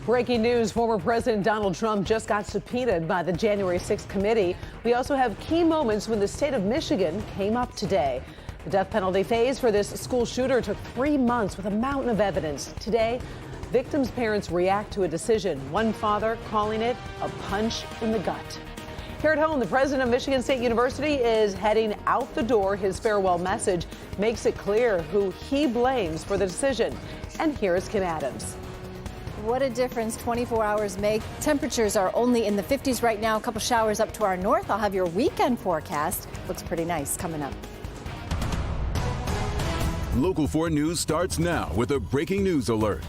Breaking news, former President Donald Trump just got subpoenaed by the January 6th committee. We also have key moments when the state of Michigan came up today. The death penalty phase for this school shooter took 3 months with a mountain of evidence. Today, victims' parents react to a decision, one father calling it a punch in the gut. Here at home, the president of Michigan State University is heading out the door. His farewell message makes it clear who he blames for the decision. And here is Kim Adams. What a difference 24 hours make. Temperatures are only in the 50s right now. A couple showers up to our north. I'll have your weekend forecast. Looks pretty nice coming up. Local 4 News starts now with a breaking news alert.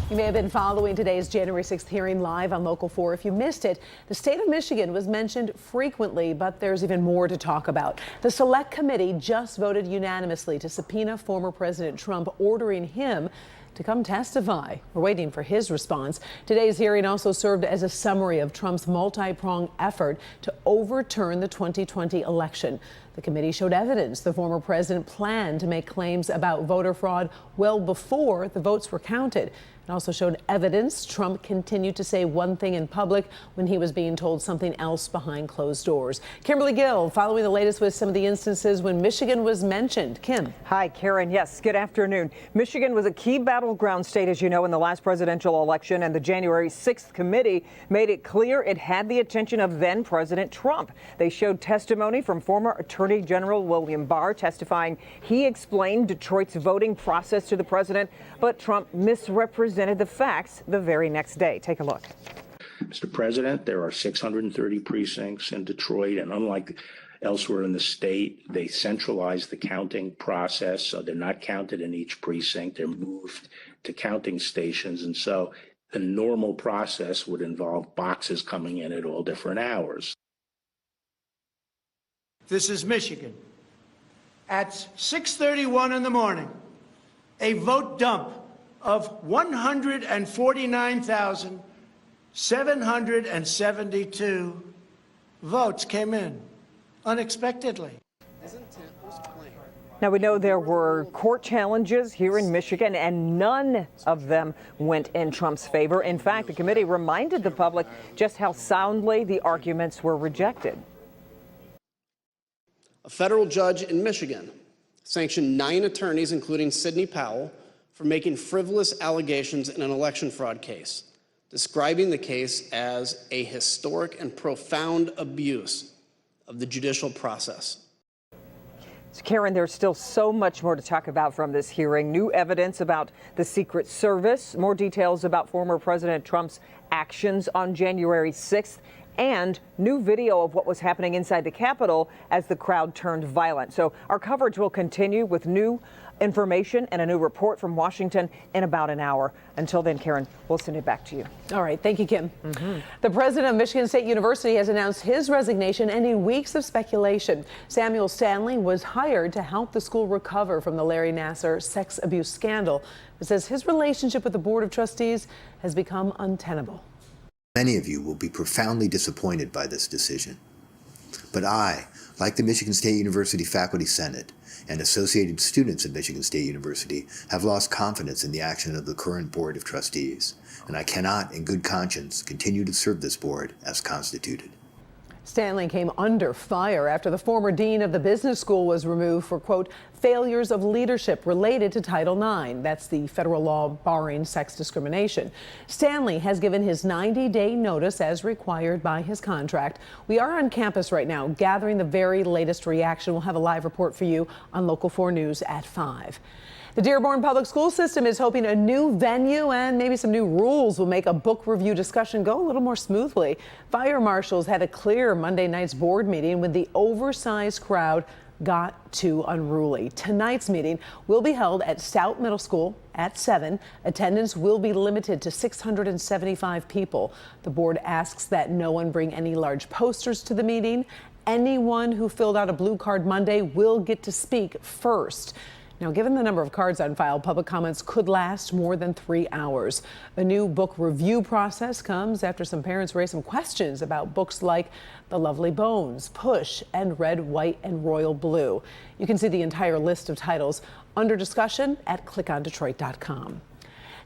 You may have been following today's January 6th hearing live on Local 4. If you missed it, the state of Michigan was mentioned frequently, but there's even more to talk about. The Select Committee just voted unanimously to subpoena former President Trump, ordering him to come testify. We're waiting for his response. Today's hearing also served as a summary of Trump's multi-pronged effort to overturn the 2020 election. The committee showed evidence the former president planned to make claims about voter fraud well before the votes were counted. It also showed evidence Trump continued to say one thing in public when he was being told something else behind closed doors. Kimberly Gill, following the latest with some of the instances when Michigan was mentioned. Kim. Hi, Karen. Yes, good afternoon. Michigan was a key battleground state, as you know, in the last presidential election, and the January 6th committee made it clear it had the attention of then President Trump. They showed testimony from former Attorney General William Barr testifying he explained Detroit's voting process to the president, but Trump misrepresented the facts the very next day. Take a look. Mr. President, there are 630 precincts in Detroit, and unlike elsewhere in the state, they centralized the counting process, so they're not counted in each precinct. They're moved to counting stations, and so the normal process would involve boxes coming in at all different hours. This is Michigan. At 6:31 in the morning, a vote dump of 149,772 votes came in unexpectedly. Now, we know there were court challenges here in Michigan, and none of them went in Trump's favor. In fact, the committee reminded the public just how soundly the arguments were rejected. A federal judge in Michigan sanctioned 9 attorneys, including Sidney Powell, for making frivolous allegations in an election fraud case, describing the case as a historic and profound abuse of the judicial process. So, Karen, there's still so much more to talk about from this hearing. New evidence about the Secret Service, more details about former President Trump's actions on January 6th, and new video of what was happening inside the Capitol as the crowd turned violent. So our coverage will continue with new information and a new report from Washington in about an hour. Until then, Karen, we'll send it back to you. All right. Thank you, Kim. The president of Michigan State University has announced his resignation, ending weeks of speculation. Samuel Stanley was hired to help the school recover from the Larry Nassar sex abuse scandal. It says his relationship with the Board of Trustees has become untenable. Many of you will be profoundly disappointed by this decision. But I, like the Michigan State University Faculty Senate and associated students at Michigan State University, have lost confidence in the action of the current Board of Trustees, and I cannot, in good conscience, continue to serve this board as constituted. Stanley came under fire after the former dean of the business school was removed for, quote, failures of leadership related to Title IX. That's the federal law barring sex discrimination. Stanley has given his 90-day notice as required by his contract. We are on campus right now gathering the very latest reaction. We'll have a live report for you on Local 4 News at 5. The Dearborn Public School System is hoping a new venue and maybe some new rules will make a book review discussion go a little more smoothly. Fire marshals had a clear Monday night's board meeting when the oversized crowd got too unruly. Tonight's meeting will be held at Stout Middle School at 7. Attendance will be limited to 675 people. The board asks that no one bring any large posters to the meeting. Anyone who filled out a blue card Monday will get to speak first. Now, given the number of cards on file, public comments could last more than 3 hours. A new book review process comes after some parents raised some questions about books like The Lovely Bones, Push, and Red, White, and Royal Blue. You can see the entire list of titles under discussion at clickondetroit.com.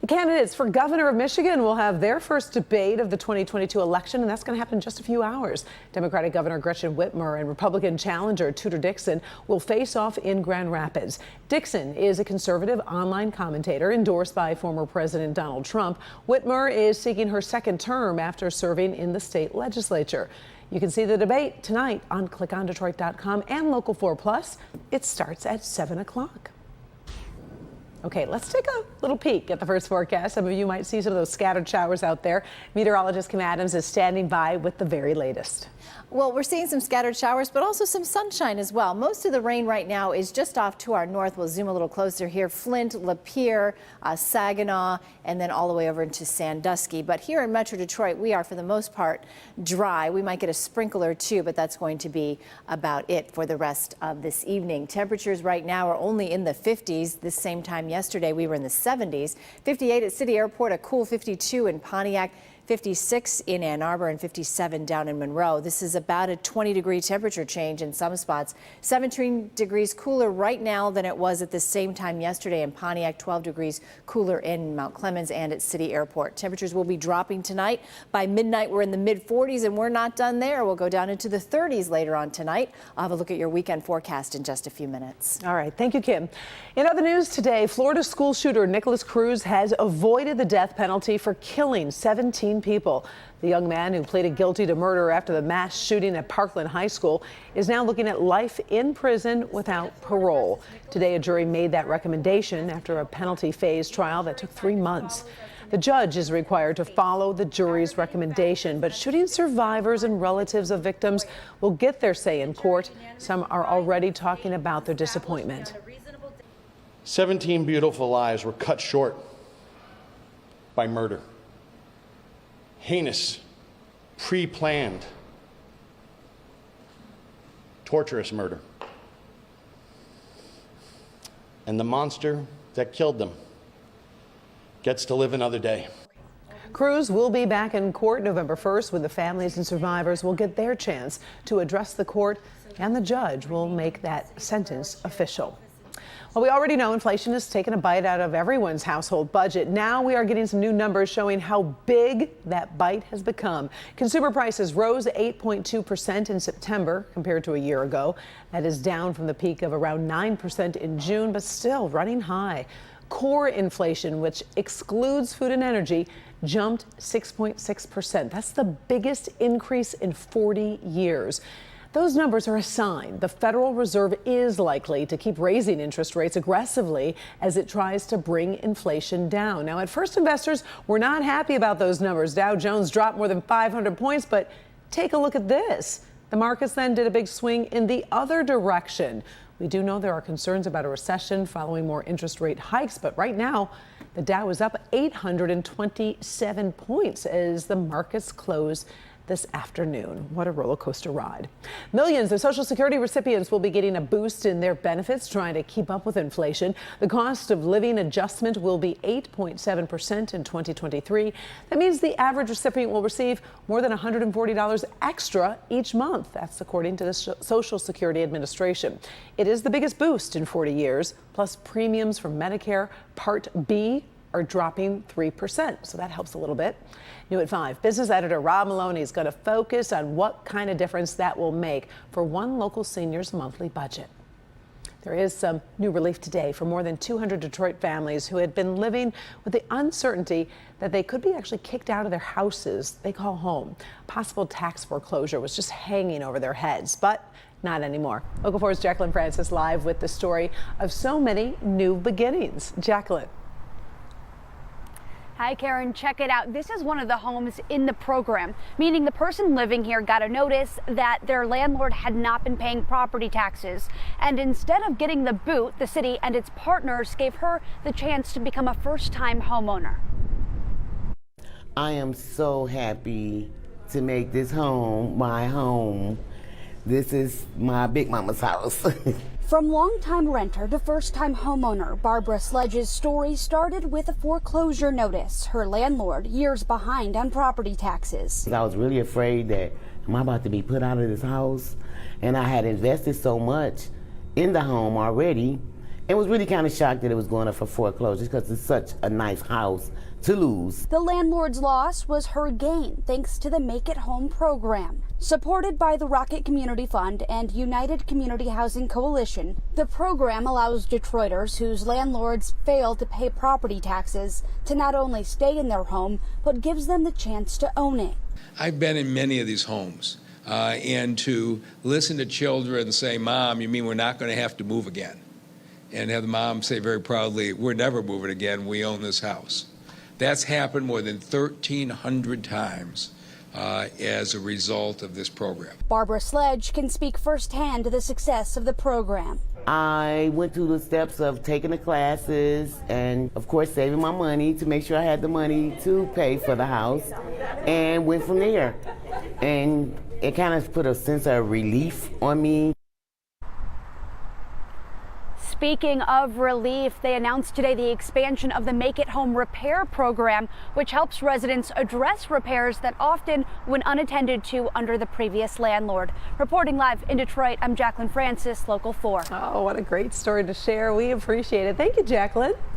The candidates for governor of Michigan will have their first debate of the 2022 election, and that's going to happen in just a few hours. Democratic Governor Gretchen Whitmer and Republican challenger Tudor Dixon will face off in Grand Rapids. Dixon is a conservative online commentator endorsed by former President Donald Trump. Whitmer is seeking her second term after serving in the state legislature. You can see the debate tonight on clickondetroit.com and Local 4 Plus. It starts at 7 o'clock. Okay, let's take a little peek at the first forecast. Some of you might see some of those scattered showers out there. Meteorologist Kim Adams is standing by with the very latest. Well, we're seeing some scattered showers, but also some sunshine as well. Most of the rain right now is just off to our north. We'll zoom a little closer here. Flint, Lapeer, Saginaw, and then all the way over into Sandusky. But here in Metro Detroit, we are for the most part dry. We might get a sprinkle or two, but that's going to be about it for the rest of this evening. Temperatures right now are only in the 50s. This same time yesterday, we were in the 70s. 58 at City Airport, a cool 52 in Pontiac. 56 in Ann Arbor and 57 down in Monroe. This is about a 20-degree temperature change in some spots. 17 degrees cooler right now than it was at the same time yesterday in Pontiac. 12 degrees cooler in Mount Clemens and at City Airport. Temperatures will be dropping tonight. By midnight, we're in the mid-40s, and we're not done there. We'll go down into the 30s later on tonight. I'll have a look at your weekend forecast in just a few minutes. All right. Thank you, Kim. In other news today, Florida school shooter Nicholas Cruz has avoided the death penalty for killing 17 people. The young man, who pleaded guilty to murder after the mass shooting at Parkland High School, is now looking at life in prison without parole. Today, a jury made that recommendation after a penalty phase trial that took 3 months. The judge is required to follow the jury's recommendation, but shooting survivors and relatives of victims will get their say in court. Some are already talking about their disappointment. 17 beautiful lives were cut short by murder. Heinous, pre-planned, torturous murder. And the monster that killed them gets to live another day. Cruz will be back in court November 1st when the families and survivors will get their chance to address the court, and the judge will make that sentence official. Well, we already know inflation has taken a bite out of everyone's household budget. Now we are getting some new numbers showing how big that bite has become. Consumer prices rose 8.2% in September compared to a year ago. That is down from the peak of around 9% in June, but still running high. Core inflation, which excludes food and energy, jumped 6.6%. That's the biggest increase in 40 years. Those numbers are a sign the Federal Reserve is likely to keep raising interest rates aggressively as it tries to bring inflation down. Now, at first, investors were not happy about those numbers. Dow Jones dropped more than 500 points, but take a look at this. The markets then did a big swing in the other direction. We do know there are concerns about a recession following more interest rate hikes, but right now, the Dow is up 827 points as the markets close this afternoon. What a roller coaster ride. Millions of Social Security recipients will be getting a boost in their benefits trying to keep up with inflation. The cost of living adjustment will be 8.7% in 2023. That means the average recipient will receive more than $140 extra each month. That's according to the Social Security Administration. It is the biggest boost in 40 years. Plus, premiums for Medicare Part B are dropping 3%, so that helps a little bit. New at 5, business editor Rob Maloney is going to focus on what kind of difference that will make for one local senior's monthly budget. There is some new relief today for more than 200 Detroit families who had been living with the uncertainty that they could be actually kicked out of their houses they call home. Possible tax foreclosure was just hanging over their heads, but not anymore. Local 4's Jacqueline Francis live with the story of so many new beginnings. Jacqueline. Hi, Karen. Check it out. This is one of the homes in the program, meaning the person living here got a notice that their landlord had not been paying property taxes. And instead of getting the boot, the city and its partners gave her the chance to become a first-time homeowner. I am so happy to make this home my home. This is my big mama's house. From longtime renter to first-time homeowner, Barbara Sledge's story started with a foreclosure notice. Her landlord years behind on property taxes. I was really afraid that I'm about to be put out of this house, and I had invested so much in the home already, and was really kind of shocked that it was going up for foreclosure because it's such a nice house to lose. The landlord's loss was her gain thanks to the Make It Home program. Supported by the Rocket Community Fund and United Community Housing Coalition, the program allows Detroiters whose landlords fail to pay property taxes to not only stay in their home, but gives them the chance to own it. I've been in many of these homes, and to listen to children say, "Mom, you mean we're not going to have to move again?" And have the mom say very proudly, "We're never moving again, we own this house." That's happened more than 1,300 times as a result of this program. Barbara Sledge can speak firsthand to the success of the program. I went through the steps of taking the classes and, of course, saving my money to make sure I had the money to pay for the house, and went from there. And it kind of put a sense of relief on me. Speaking of relief, they announced today the expansion of the Make It Home repair program, which helps residents address repairs that often went unattended to under the previous landlord. Reporting live in Detroit, I'm Jacqueline Francis, Local 4. Oh, what a great story to share. We appreciate it. Thank you, Jacqueline.